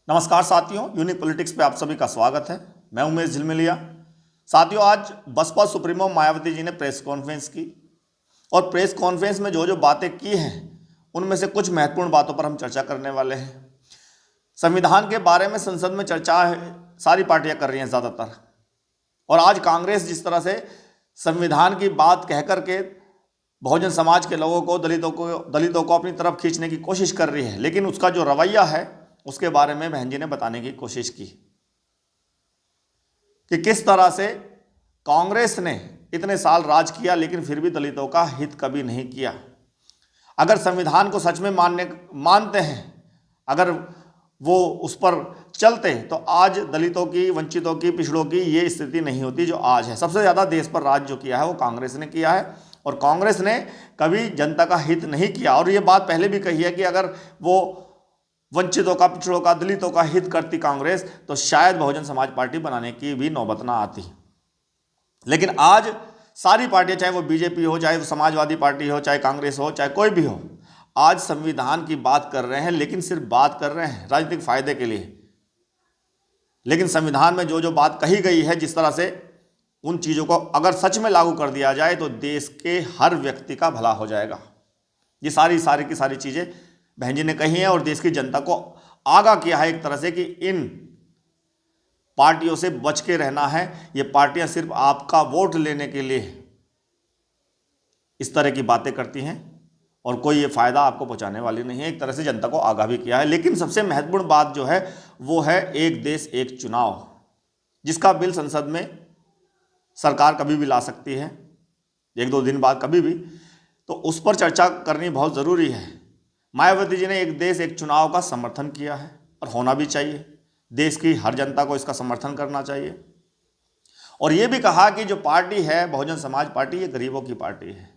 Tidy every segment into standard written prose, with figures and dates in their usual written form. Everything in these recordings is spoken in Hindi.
नमस्कार साथियों, यूनिक पॉलिटिक्स पे आप सभी का स्वागत है। मैं उमेश झिलमिलिया। साथियों, आज बसपा सुप्रीमो मायावती जी ने प्रेस कॉन्फ्रेंस की और प्रेस कॉन्फ्रेंस में जो जो बातें की हैं उनमें से कुछ महत्वपूर्ण बातों पर हम चर्चा करने वाले हैं। संविधान के बारे में संसद में चर्चा सारी पार्टियां कर रही हैं ज़्यादातर, और आज कांग्रेस जिस तरह से संविधान की बात कह करके बहुजन समाज के लोगों को, दलितों को अपनी तरफ खींचने की कोशिश कर रही है, लेकिन उसका जो रवैया है उसके बारे में बहन जी ने बताने की कोशिश की कि किस तरह से कांग्रेस ने इतने साल राज किया लेकिन फिर भी दलितों का हित कभी नहीं किया। अगर संविधान को सच में मानते हैं, अगर वो उस पर चलते तो आज दलितों की, वंचितों की, पिछड़ों की ये स्थिति नहीं होती जो आज है। सबसे ज़्यादा देश पर राज जो किया है वो कांग्रेस ने किया है, और कांग्रेस ने कभी जनता का हित नहीं किया। और ये बात पहले भी कही है कि अगर वो वंचितों का, पिछड़ों का, दलितों का हित करती कांग्रेस तो शायद बहुजन समाज पार्टी बनाने की भी नौबत ना आती। लेकिन आज सारी पार्टियां, चाहे वो बीजेपी हो, चाहे वो समाजवादी पार्टी हो, चाहे कांग्रेस हो, चाहे कोई भी हो, आज संविधान की बात कर रहे हैं, लेकिन सिर्फ बात कर रहे हैं राजनीतिक फायदे के लिए। लेकिन संविधान में जो जो बात कही गई है, जिस तरह से उन चीज़ों को अगर सच में लागू कर दिया जाए तो देश के हर व्यक्ति का भला हो जाएगा। ये सारी की सारी चीज़ें बहन जी ने कही है और देश की जनता को आगाह किया है एक तरह से कि इन पार्टियों से बच के रहना है। ये पार्टियां सिर्फ आपका वोट लेने के लिए इस तरह की बातें करती हैं और कोई ये फायदा आपको पहुंचाने वाली नहीं है। एक तरह से जनता को आगाह भी किया है। लेकिन सबसे महत्वपूर्ण बात जो है वो है एक देश एक चुनाव, जिसका बिल संसद में सरकार कभी भी ला सकती है, एक दो दिन बाद कभी भी, तो उस पर चर्चा करनी बहुत ज़रूरी है। मायावती जी ने एक देश एक चुनाव का समर्थन किया है और होना भी चाहिए। देश की हर जनता को इसका समर्थन करना चाहिए। और ये भी कहा कि जो पार्टी है बहुजन समाज पार्टी, ये गरीबों की पार्टी है।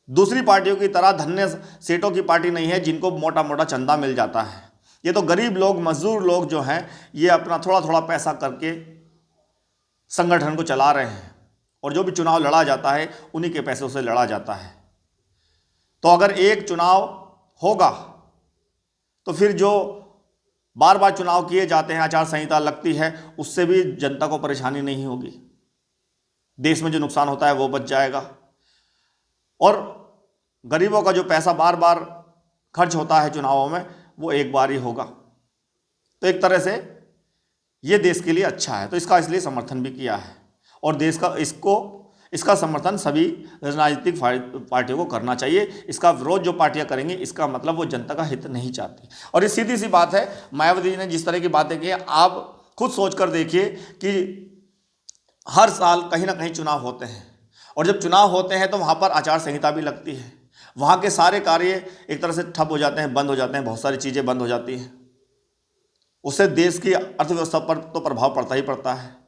दूसरी पार्टियों की तरह धन्य सेठों की पार्टी नहीं है जिनको मोटा मोटा चंदा मिल जाता है। ये तो गरीब लोग, मजदूर लोग जो हैं, ये अपना थोड़ा थोड़ा पैसा करके संगठन को चला रहे हैं, और जो भी चुनाव लड़ा जाता है उन्हीं के पैसों से लड़ा जाता है। तो अगर एक चुनाव होगा तो फिर जो बार बार चुनाव किए जाते हैं, आचार संहिता लगती है, उससे भी जनता को परेशानी नहीं होगी। देश में जो नुकसान होता है वो बच जाएगा, और गरीबों का जो पैसा बार बार खर्च होता है चुनावों में, वो एक बार ही होगा। तो एक तरह से ये देश के लिए अच्छा है, तो इसका इसलिए समर्थन भी किया है। और देश का इसका समर्थन सभी राजनीतिक पार्टियों को करना चाहिए। इसका विरोध जो पार्टियां करेंगी, इसका मतलब वो जनता का हित नहीं चाहती। और ये सीधी सी बात है, मायावती जी ने जिस तरह की बातें की, आप खुद सोच कर देखिए कि हर साल कहीं ना कहीं चुनाव होते हैं, और जब चुनाव होते हैं तो वहाँ पर आचार संहिता भी लगती है। वहाँ के सारे कार्य एक तरह से ठप हो जाते हैं, बंद हो जाते हैं, बहुत सारी चीज़ें बंद हो जाती हैं। उससे देश की अर्थव्यवस्था पर तो प्रभाव पड़ता ही पड़ता है,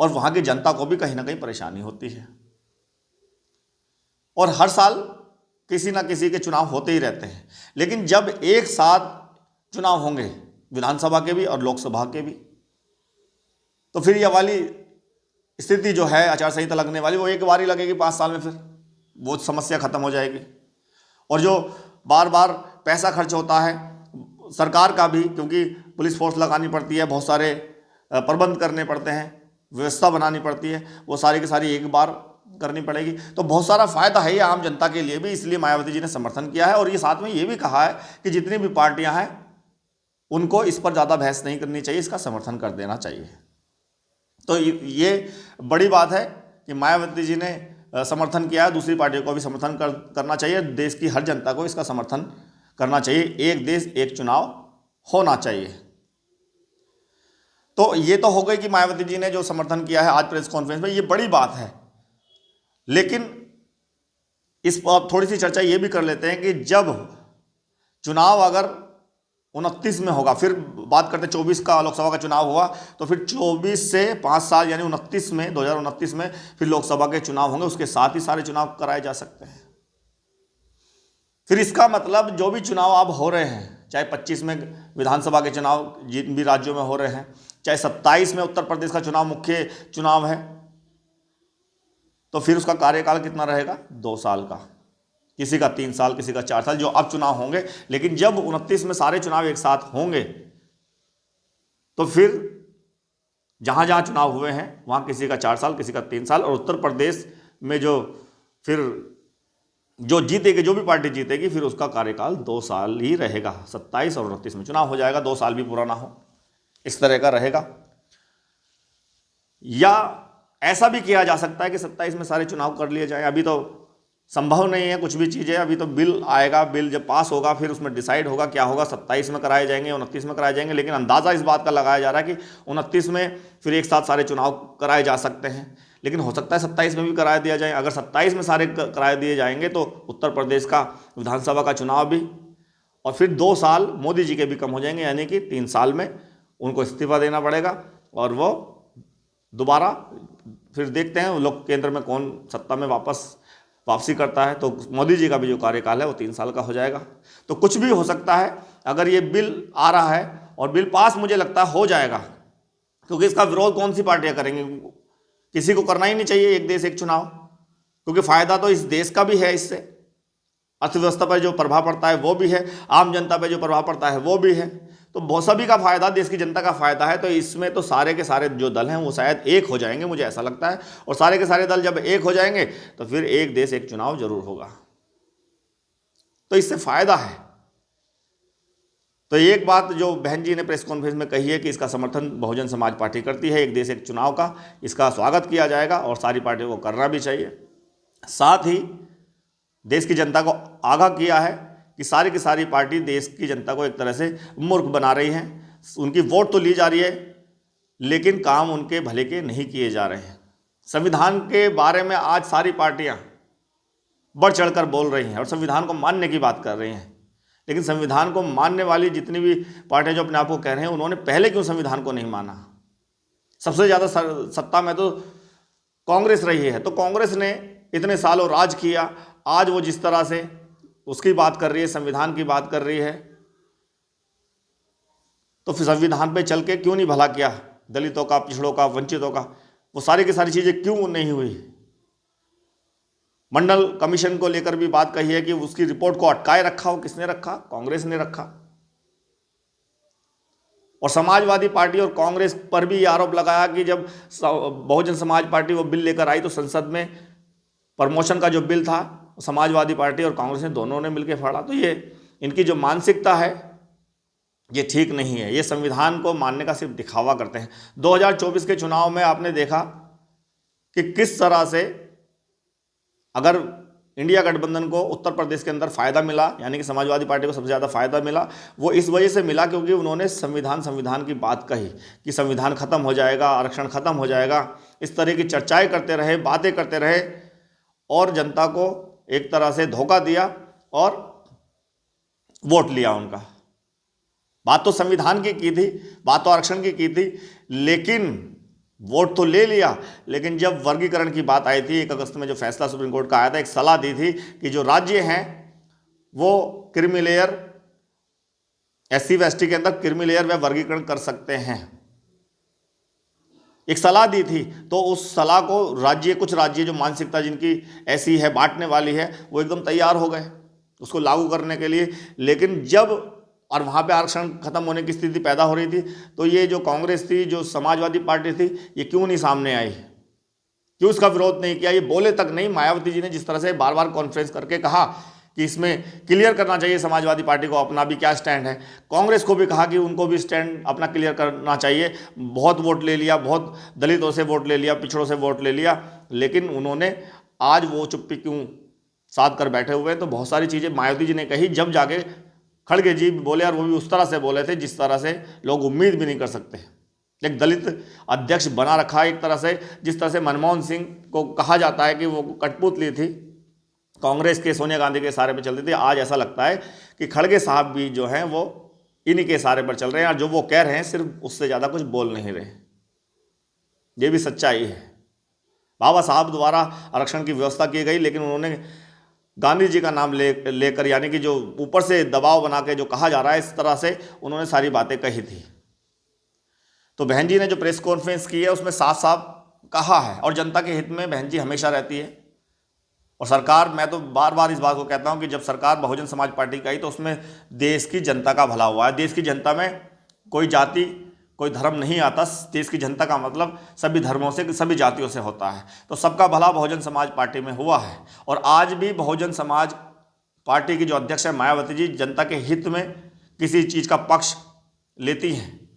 और वहाँ की जनता को भी कहीं ना कहीं परेशानी होती है। और हर साल किसी ना किसी के चुनाव होते ही रहते हैं, लेकिन जब एक साथ चुनाव होंगे, विधानसभा के भी और लोकसभा के भी, तो फिर यह वाली स्थिति जो है आचार संहिता लगने वाली, वो एक बार ही लगेगी 5 साल में, फिर वो समस्या खत्म हो जाएगी। और जो बार बार पैसा खर्च होता है सरकार का भी, क्योंकि पुलिस फोर्स लगानी पड़ती है, बहुत सारे प्रबंध करने पड़ते हैं, व्यवस्था बनानी पड़ती है, वो सारी की सारी एक बार करनी पड़ेगी। तो बहुत सारा फायदा है ये आम जनता के लिए भी, इसलिए मायावती जी ने समर्थन किया है। और ये साथ में ये भी कहा है कि जितनी भी पार्टियां हैं उनको इस पर ज़्यादा बहस नहीं करनी चाहिए, इसका समर्थन कर देना चाहिए। तो ये बड़ी बात है कि मायावती जी ने समर्थन किया है, दूसरी पार्टियों को भी समर्थन करना चाहिए। देश की हर जनता को इसका समर्थन करना चाहिए। एक देश एक चुनाव होना चाहिए। तो ये तो हो गई कि मायावती जी ने जो समर्थन किया है आज प्रेस कॉन्फ्रेंस में, ये बड़ी बात है। लेकिन इस पर थोड़ी सी चर्चा ये भी कर लेते हैं कि जब चुनाव अगर 29 में होगा, फिर बात करते हैं 24 का लोकसभा का चुनाव हुआ, तो फिर 24 से 5 साल यानी 29 में, 2029 में फिर लोकसभा के चुनाव होंगे, उसके साथ ही सारे चुनाव कराए जा सकते हैं। फिर इसका मतलब जो भी चुनाव अब हो रहे हैं, चाहे 25 में विधानसभा के चुनाव जिन भी राज्यों में हो रहे हैं, चाहे 27 में उत्तर प्रदेश का चुनाव मुख्य चुनाव है, तो फिर उसका कार्यकाल कितना रहेगा? 2 साल का। किसी का 3 साल, किसी का 4 साल, जो अब चुनाव होंगे। लेकिन जब 29 में सारे चुनाव एक साथ होंगे तो फिर जहां जहां चुनाव हुए हैं वहां किसी का 4 साल, किसी का 3 साल, और उत्तर प्रदेश में फिर जो जीतेगी, जो भी पार्टी जीतेगी, फिर उसका कार्यकाल 2 साल ही रहेगा। 27 और 29 में चुनाव हो जाएगा, 2 साल भी पूरा ना हो, इस तरह का रहेगा। या ऐसा भी किया जा सकता है कि 27 में सारे चुनाव कर लिए जाएं। अभी तो संभव नहीं है कुछ भी चीज़ें, अभी तो बिल आएगा, बिल जब पास होगा फिर उसमें डिसाइड होगा क्या होगा, 27 में कराए जाएंगे, 29 में कराए जाएंगे। लेकिन अंदाज़ा इस बात का लगाया जा रहा है कि 29 में फिर एक साथ सारे चुनाव कराए जा सकते हैं, लेकिन हो सकता है 27 में भी कराया दिया जाए। अगर 27 में सारे कराए दिए जाएंगे तो उत्तर प्रदेश का विधानसभा का चुनाव भी, और फिर 2 साल मोदी जी के भी कम हो जाएंगे, यानी कि 3 साल में उनको इस्तीफा देना पड़ेगा और वो दोबारा फिर देखते हैं वो लोग केंद्र में कौन सत्ता में वापसी करता है। तो मोदी जी का भी जो कार्यकाल है वो 3 साल का हो जाएगा। तो कुछ भी हो सकता है। अगर ये बिल आ रहा है और बिल पास मुझे लगता है हो जाएगा, क्योंकि इसका विरोध कौन सी पार्टियां करेंगी, किसी को करना ही नहीं चाहिए एक देश एक चुनाव, क्योंकि फायदा तो इस देश का भी है, इससे अर्थव्यवस्था पर जो प्रभाव पड़ता है वो भी है, आम जनता पर जो प्रभाव पड़ता है वो भी है। तो बहुत सभी का फायदा, देश की जनता का फायदा है। तो इसमें तो सारे के सारे जो दल हैं वो शायद एक हो जाएंगे, मुझे ऐसा लगता है। और सारे के सारे दल जब एक हो जाएंगे तो फिर एक देश एक चुनाव जरूर होगा, तो इससे फायदा है। तो एक बात जो बहन जी ने प्रेस कॉन्फ्रेंस में कही है कि इसका समर्थन बहुजन समाज पार्टी करती है, एक देश एक चुनाव का, इसका स्वागत किया जाएगा और सारी पार्टियों को करना भी चाहिए। साथ ही देश की जनता को आगाह किया है कि सारी की सारी पार्टी देश की जनता को एक तरह से मूर्ख बना रही हैं। उनकी वोट तो ली जा रही है लेकिन काम उनके भले के नहीं किए जा रहे हैं। संविधान के बारे में आज सारी पार्टियां बढ़ चढ़कर बोल रही हैं और संविधान को मानने की बात कर रही हैं, लेकिन संविधान को मानने वाली जितनी भी पार्टियां जो अपने आप को कह रहे हैं, उन्होंने पहले क्यों संविधान को नहीं माना। सबसे ज़्यादा सत्ता में तो कांग्रेस रही है, तो कांग्रेस ने इतने सालों राज किया, आज वो जिस तरह से उसकी बात कर रही है, संविधान की बात कर रही है, तो फिर संविधान पे चल के क्यों नहीं भला किया दलितों का, पिछड़ों का, वंचितों का। वो सारी की सारी चीज़ें क्यों नहीं हुई। मंडल कमीशन को लेकर भी बात कही है कि उसकी रिपोर्ट को अटकाए रखा हो, किसने रखा, कांग्रेस ने रखा। और समाजवादी पार्टी और कांग्रेस पर भी ये आरोप लगाया कि जब बहुजन समाज पार्टी वो बिल लेकर आई तो संसद में प्रमोशन का जो बिल था समाजवादी पार्टी और कांग्रेस ने दोनों ने मिलकर फाड़ा। तो ये इनकी जो मानसिकता है ये ठीक नहीं है। ये संविधान को मानने का सिर्फ दिखावा करते हैं। 2024 के चुनाव में आपने देखा कि किस तरह से अगर इंडिया गठबंधन को उत्तर प्रदेश के अंदर फायदा मिला, यानी कि समाजवादी पार्टी को सबसे ज़्यादा फायदा मिला, वो इस वजह से मिला क्योंकि उन्होंने संविधान की बात कही कि संविधान खत्म हो जाएगा, आरक्षण खत्म हो जाएगा, इस तरह की चर्चाएं करते रहे, बातें करते रहे और जनता को एक तरह से धोखा दिया और वोट लिया उनका। बात तो संविधान की थी, बात तो आरक्षण की थी, लेकिन वोट तो ले लिया। लेकिन जब वर्गीकरण की बात आई थी, 1 अगस्त में जो फैसला सुप्रीम कोर्ट का आया था, एक सलाह दी थी कि जो राज्य हैं वो क्रीमी लेयर, SC व ST के अंदर क्रीमी लेयर व वर्गीकरण कर सकते हैं, एक सलाह दी थी। तो उस सलाह को कुछ राज्य जो मानसिकता जिनकी ऐसी है, बांटने वाली है, वो एकदम तैयार हो गए उसको लागू करने के लिए। लेकिन जब और वहाँ पे आरक्षण खत्म होने की स्थिति पैदा हो रही थी, तो ये जो कांग्रेस थी, जो समाजवादी पार्टी थी, ये क्यों नहीं सामने आई, क्यों इसका विरोध नहीं किया। ये बोले तक नहीं। मायावती जी ने जिस तरह से बार बार कॉन्फ्रेंस करके कहा कि इसमें क्लियर करना चाहिए समाजवादी पार्टी को अपना भी क्या स्टैंड है, कांग्रेस को भी कहा कि उनको भी स्टैंड अपना क्लियर करना चाहिए। बहुत वोट ले लिया, बहुत दलितों से वोट ले लिया, पिछड़ों से वोट ले लिया, लेकिन उन्होंने आज वो चुप्पी क्यों साध कर बैठे हुए हैं। तो बहुत सारी चीज़ें मायावती जी ने कही, जब जाके खड़गे जी बोले, और वो भी उस तरह से बोले थे जिस तरह से लोग उम्मीद भी नहीं कर सकते। एक दलित अध्यक्ष बना रखा एक तरह से, जिस तरह से मनमोहन सिंह को कहा जाता है कि वो कठपुतली थी, कांग्रेस के सोनिया गांधी के इशारे पर चलती थी। आज ऐसा लगता है कि खड़गे साहब भी जो हैं वो इन्हीं के इशारे पर चल रहे हैं और जो वो कह रहे हैं सिर्फ उससे ज़्यादा कुछ बोल नहीं रहे। ये भी सच्चाई है। बाबा साहब द्वारा आरक्षण की व्यवस्था की गई, लेकिन उन्होंने गांधी जी का नाम लेकर, यानी कि जो ऊपर से दबाव बना के जो कहा जा रहा है, इस तरह से उन्होंने सारी बातें कही थी। तो बहन जी ने जो प्रेस कॉन्फ्रेंस की है उसमें साफ साफ कहा है, और जनता के हित में बहन जी हमेशा रहती है। और सरकार, मैं तो बार बार इस बात को कहता हूं कि जब सरकार बहुजन समाज पार्टी की आई तो उसमें देश की जनता का भला हुआ है। देश की जनता में कोई जाति कोई धर्म नहीं आता। देश की जनता का मतलब सभी धर्मों से सभी जातियों से होता है। तो सबका भला बहुजन समाज पार्टी में हुआ है। और आज भी बहुजन समाज पार्टी की जो अध्यक्ष है मायावती जी, जनता के हित में किसी चीज़ का पक्ष लेती हैं।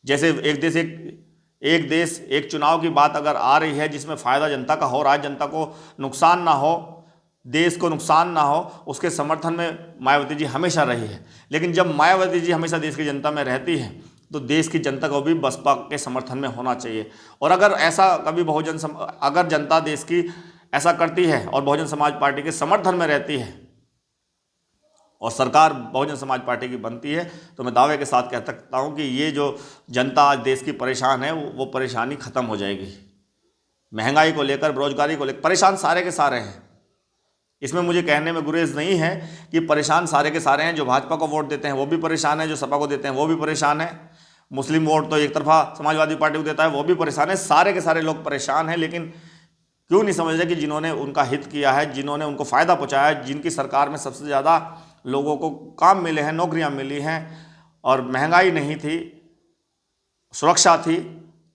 जैसे एक देश एक चुनाव की बात अगर आ रही है जिसमें फ़ायदा जनता का हो रहा है, जनता को नुकसान ना हो, देश को नुकसान ना हो, उसके समर्थन में मायावती जी हमेशा रही है। लेकिन जब मायावती जी हमेशा देश की जनता में रहती है तो देश की जनता को भी बसपा के समर्थन में होना चाहिए। और अगर ऐसा कभी अगर जनता देश की ऐसा करती है और बहुजन समाज पार्टी के समर्थन में रहती है और सरकार बहुजन समाज पार्टी की बनती है, तो मैं दावे के साथ कह सकता हूं कि ये जो जनता आज देश की परेशान है वो परेशानी ख़त्म हो जाएगी। महंगाई को लेकर, बेरोजगारी को लेकर परेशान सारे के सारे हैं। इसमें मुझे कहने में गुरेज नहीं है कि परेशान सारे के सारे हैं। जो भाजपा को वोट देते हैं वो भी परेशान है, जो सपा को देते हैं वो भी परेशान है, मुस्लिम वोट तो एक तरफा समाजवादी पार्टी को देता है वो भी परेशान है। सारे के सारे लोग परेशान हैं। लेकिन क्यों नहीं समझ रहे कि जिन्होंने उनका हित किया है, जिन्होंने उनको फ़ायदा पहुँचाया है, जिनकी सरकार में सबसे ज़्यादा लोगों को काम मिले हैं, नौकरियां मिली हैं और महंगाई नहीं थी, सुरक्षा थी,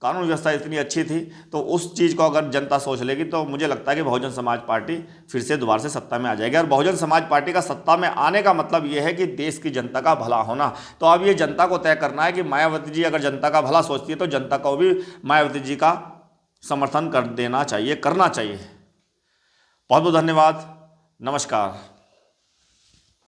कानून व्यवस्था इतनी अच्छी थी, तो उस चीज़ को अगर जनता सोच लेगी तो मुझे लगता है कि बहुजन समाज पार्टी फिर से दोबारा से सत्ता में आ जाएगी। और बहुजन समाज पार्टी का सत्ता में आने का मतलब ये है कि देश की जनता का भला होना। तो अब ये जनता को तय करना है कि मायावती जी अगर जनता का भला सोचती है तो जनता को भी मायावती जी का समर्थन कर देना चाहिए, करना चाहिए। बहुत बहुत धन्यवाद। नमस्कार।